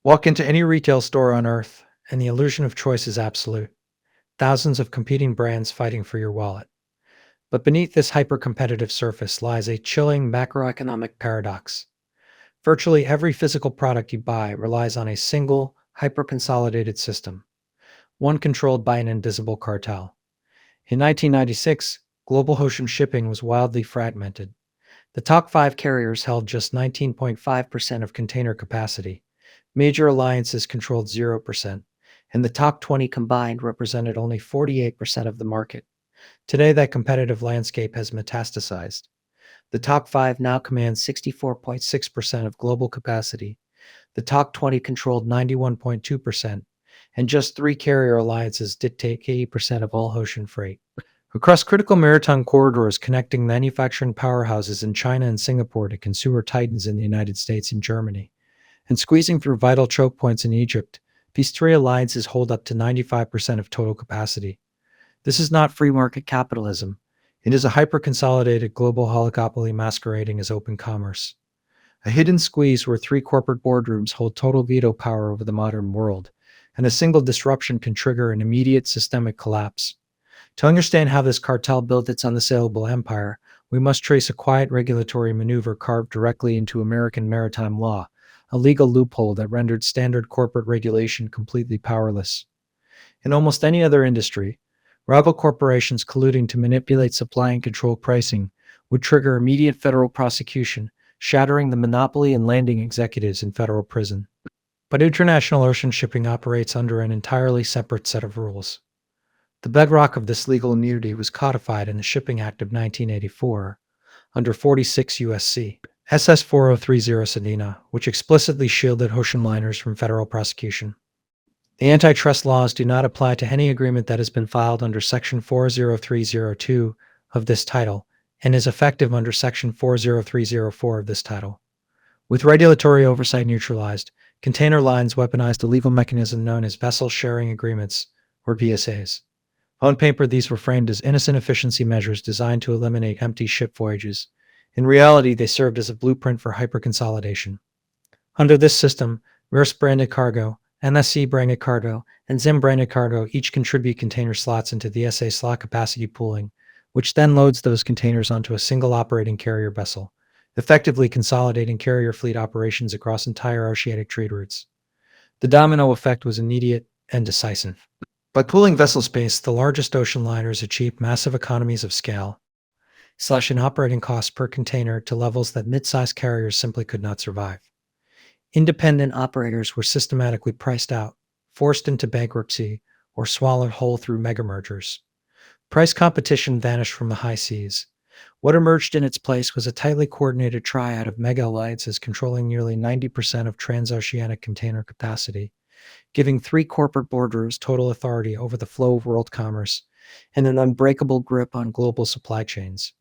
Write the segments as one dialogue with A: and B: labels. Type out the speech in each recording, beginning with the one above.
A: Walk into any retail store on Earth, and the illusion of choice is absolute. Thousands of competing brands fighting for your wallet. But beneath this hyper competitive surface lies a chilling macroeconomic paradox. Virtually every physical product you buy relies on a single, hyper consolidated system, one controlled by an invisible cartel. In 1996, global ocean shipping was wildly fragmented. The top five carriers held just 19.5% of container capacity. Major alliances controlled 0%, and the top 20 combined represented only 48% of the market. Today, that competitive landscape has metastasized. The top five now command 64.6% of global capacity. The top 20 controlled 91.2%, and just three carrier alliances dictate 80% of all ocean freight. Across critical maritime corridors connecting manufacturing powerhouses in China and Singapore to consumer titans in the United States and Germany, and squeezing through vital choke points in Egypt, these three alliances hold up to 95% of total capacity. This is not free market capitalism. It is a hyper-consolidated global oligopoly masquerading as open commerce. A hidden squeeze where three corporate boardrooms hold total veto power over the modern world, and a single disruption can trigger an immediate systemic collapse. To understand how this cartel built its unassailable empire, we must trace a quiet regulatory maneuver carved directly into American maritime law, a legal loophole that rendered standard corporate regulation completely powerless. In almost any other industry, rival corporations colluding to manipulate supply and control pricing would trigger immediate federal prosecution, shattering the monopoly and landing executives in federal prison. But international ocean shipping operates under an entirely separate set of rules. The bedrock of this legal immunity was codified in the Shipping Act of 1984 under 46 U.S.C. SS 4030 Sedina, which explicitly shielded ocean liners from federal prosecution. The antitrust laws do not apply to any agreement that has been filed under Section 40302 of this title and is effective under Section 40304 of this title. With regulatory oversight neutralized, container lines weaponized a legal mechanism known as Vessel Sharing Agreements, or VSAs. On paper, these were framed as innocent efficiency measures designed to eliminate empty ship voyages. In reality, they served as a blueprint for hyperconsolidation. Under this system, Maersk-branded cargo, MSC-branded cargo, and Zim-branded cargo each contribute container slots into the SA slot capacity pooling, which then loads those containers onto a single operating carrier vessel, effectively consolidating carrier fleet operations across entire oceanic trade routes. The domino effect was immediate and decisive. By pooling vessel space, the largest ocean liners achieved massive economies of scale, slashing operating costs per container to levels that mid-sized carriers simply could not survive. Independent operators were systematically priced out, forced into bankruptcy, or swallowed whole through mega-mergers. Price competition vanished from the high seas. What emerged in its place was a tightly coordinated triad of mega-alliances controlling nearly 90% of transoceanic container capacity, giving three corporate boardrooms total authority over the flow of world commerce and an unbreakable grip on global supply chains.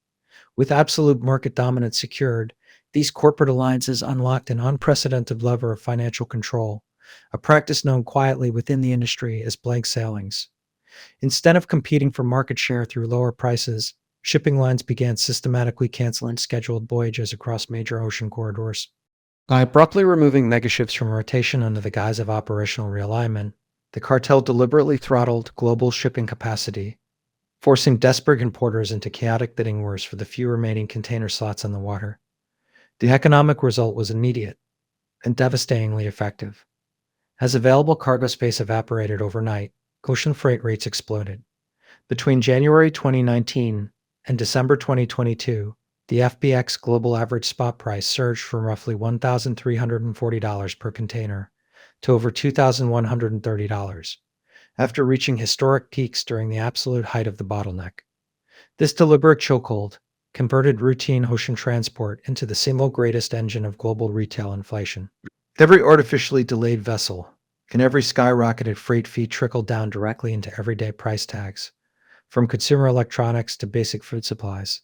A: With absolute market dominance secured, these corporate alliances unlocked an unprecedented lever of financial control, a practice known quietly within the industry as blank sailings. Instead of competing for market share through lower prices, shipping lines began systematically canceling scheduled voyages across major ocean corridors. By abruptly removing megaships from rotation under the guise of operational realignment, the cartel deliberately throttled global shipping capacity, forcing desperate importers into chaotic bidding wars for the few remaining container slots on the water. The economic result was immediate and devastatingly effective. As available cargo space evaporated overnight, ocean freight rates exploded. Between January 2019 and December 2022, the FBX global average spot price surged from roughly $1,340 per container to over $2,130, after reaching historic peaks during the absolute height of the bottleneck. This deliberate chokehold converted routine ocean transport into the single greatest engine of global retail inflation. Every artificially delayed vessel and every skyrocketed freight fee trickled down directly into everyday price tags, from consumer electronics to basic food supplies,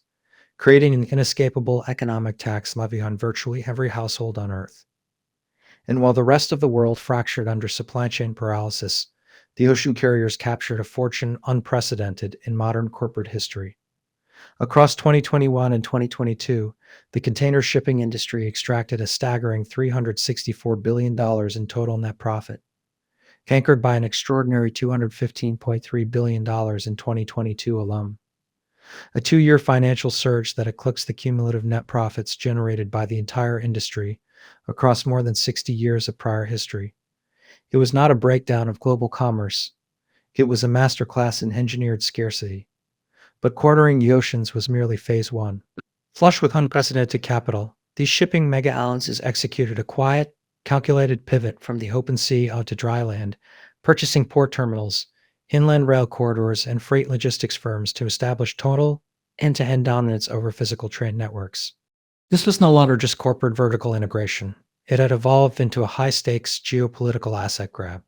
A: creating an inescapable economic tax levy on virtually every household on Earth. And while the rest of the world fractured under supply chain paralysis, the ocean carriers captured a fortune unprecedented in modern corporate history. Across 2021 and 2022, the container shipping industry extracted a staggering $364 billion in total net profit, anchored by an extraordinary $215.3 billion in 2022 alone. A 2-year financial surge that eclipsed the cumulative net profits generated by the entire industry across more than 60 years of prior history. It was not a breakdown of global commerce, it was a masterclass in engineered scarcity. But cornering the oceans was merely phase one. Flush with unprecedented capital, these shipping mega alliances executed a quiet, calculated pivot from the open sea onto dry land, purchasing port terminals, inland rail corridors, and freight logistics firms to establish total end-to-end dominance over physical trade networks. This was no longer just corporate vertical integration. It had evolved into a high-stakes geopolitical asset grab.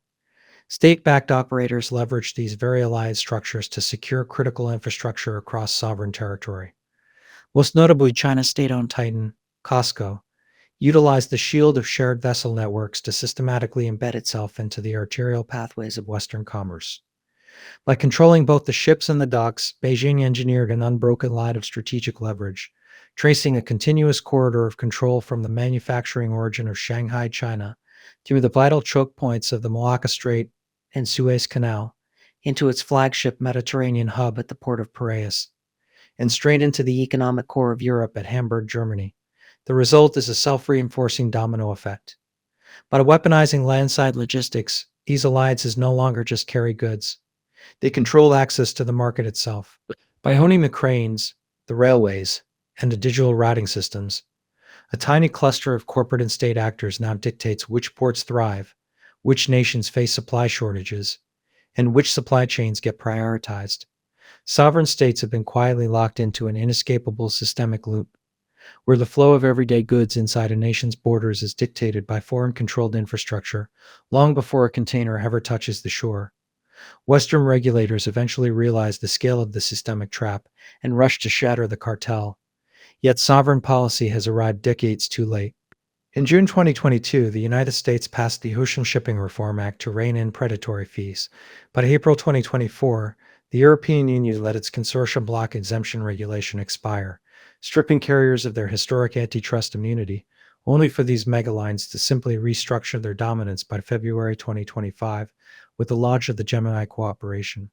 A: State-backed operators leveraged these very allied structures to secure critical infrastructure across sovereign territory. Most notably, China's state-owned titan, COSCO, utilized the shield of shared vessel networks to systematically embed itself into the arterial pathways of Western commerce. By controlling both the ships and the docks, Beijing engineered an unbroken line of strategic leverage, tracing a continuous corridor of control from the manufacturing origin of Shanghai, China, through the vital choke points of the Malacca Strait and Suez Canal, into its flagship Mediterranean hub at the port of Piraeus, and straight into the economic core of Europe at Hamburg, Germany. The result is a self-reinforcing domino effect. By weaponizing landside logistics, these alliances no longer just carry goods. They control access to the market itself. By honing the cranes, the railways, and the digital routing systems, a tiny cluster of corporate and state actors now dictates which ports thrive, which nations face supply shortages, and which supply chains get prioritized. Sovereign states have been quietly locked into an inescapable systemic loop, where the flow of everyday goods inside a nation's borders is dictated by foreign-controlled infrastructure long before a container ever touches the shore. Western regulators eventually realized the scale of the systemic trap and rushed to shatter the cartel. Yet sovereign policy has arrived decades too late. In June 2022, the United States passed the Ocean Shipping Reform Act to rein in predatory fees. By April 2024, the European Union let its consortium block exemption regulation expire, stripping carriers of their historic antitrust immunity, only for these megalines to simply restructure their dominance by February 2025 with the launch of the Gemini Cooperation.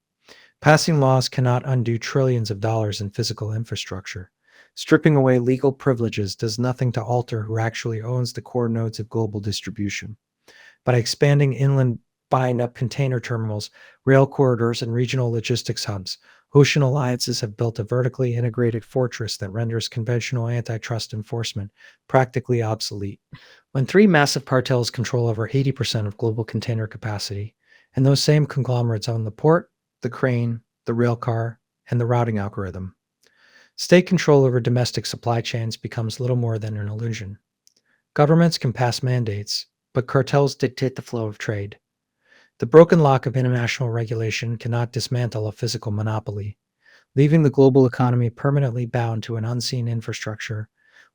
A: Passing laws cannot undo trillions of dollars in physical infrastructure. Stripping away legal privileges does nothing to alter who actually owns the core nodes of global distribution. By expanding inland, buying up container terminals, rail corridors, and regional logistics hubs, ocean alliances have built a vertically integrated fortress that renders conventional antitrust enforcement practically obsolete. When three massive cartels control over 80% of global container capacity, and those same conglomerates own the port, the crane, the rail car, and the routing algorithm, state control over domestic supply chains becomes little more than an illusion. Governments can pass mandates, but cartels dictate the flow of trade. The broken lock of international regulation cannot dismantle a physical monopoly, leaving the global economy permanently bound to an unseen infrastructure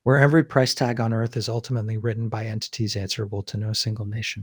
A: where every price tag on Earth is ultimately written by entities answerable to no single nation.